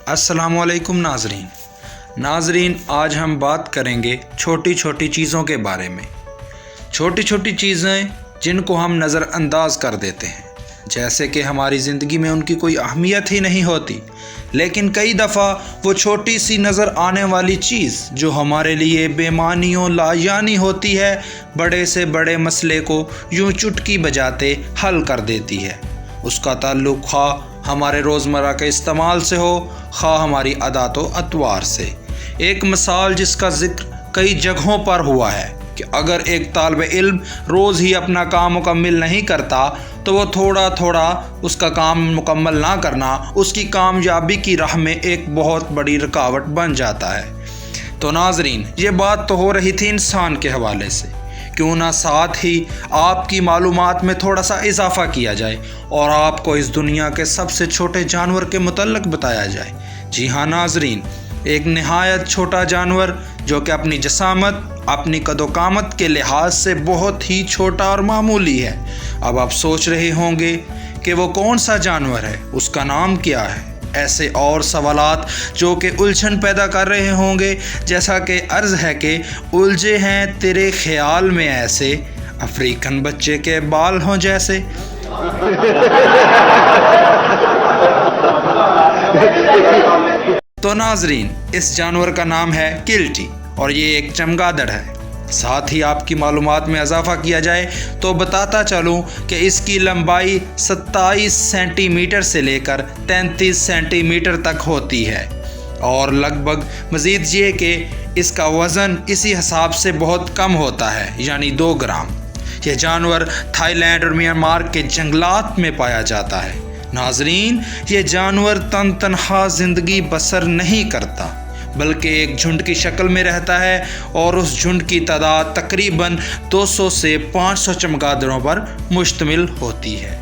السلام علیکم ناظرین، آج ہم بات کریں گے چھوٹی چھوٹی چیزوں کے بارے میں۔ چھوٹی چھوٹی چیزیں جن کو ہم نظر انداز کر دیتے ہیں، جیسے کہ ہماری زندگی میں ان کی کوئی اہمیت ہی نہیں ہوتی، لیکن کئی دفعہ وہ چھوٹی سی نظر آنے والی چیز جو ہمارے لیے بے معنی و لاجانی ہوتی ہے، بڑے سے بڑے مسئلے کو یوں چٹکی بجاتے حل کر دیتی ہے۔ اس کا تعلق خواہ ہمارے روزمرہ کے استعمال سے ہو، خواہ ہماری عادات و اطوار سے۔ ایک مثال جس کا ذکر کئی جگہوں پر ہوا ہے کہ اگر ایک طالب علم روز ہی اپنا کام مکمل نہیں کرتا تو وہ تھوڑا تھوڑا اس کا کام مکمل نہ کرنا اس کی کامیابی کی راہ میں ایک بہت بڑی رکاوٹ بن جاتا ہے۔ تو ناظرین، یہ بات تو ہو رہی تھی انسان کے حوالے سے، کیوں نہ ساتھ ہی آپ کی معلومات میں تھوڑا سا اضافہ کیا جائے اور آپ کو اس دنیا کے سب سے چھوٹے جانور کے متعلق بتایا جائے۔ جی ہاں ناظرین، ایک نہایت چھوٹا جانور جو کہ اپنی جسامت، اپنی قد و قامت کے لحاظ سے بہت ہی چھوٹا اور معمولی ہے۔ اب آپ سوچ رہے ہوں گے کہ وہ کون سا جانور ہے، اس کا نام کیا ہے؟ ایسے اور سوالات جو کہ الجھن پیدا کر رہے ہوں گے، جیسا کہ عرض ہے کہ الجھے ہیں تیرے خیال میں ایسے، افریقن بچے کے بال ہوں جیسے۔ تو ناظرین، اس جانور کا نام ہے کلٹی اور یہ ایک چمگادڑ ہے۔ ساتھ ہی آپ کی معلومات میں اضافہ کیا جائے تو بتاتا چلوں کہ اس کی لمبائی 27 سینٹی میٹر سے لے کر 33 سینٹی میٹر تک ہوتی ہے، اور لگ بھگ مزید یہ کہ اس کا وزن اسی حساب سے بہت کم ہوتا ہے، یعنی 2 گرام۔ یہ جانور تھائی لینڈ اور میانمار کے جنگلات میں پایا جاتا ہے۔ ناظرین، یہ جانور تنہا زندگی بسر نہیں کرتا، بلکہ ایک جھنڈ کی شکل میں رہتا ہے، اور اس جھنڈ کی تعداد تقریباً 200 سے 500 چمگادڑوں پر مشتمل ہوتی ہے۔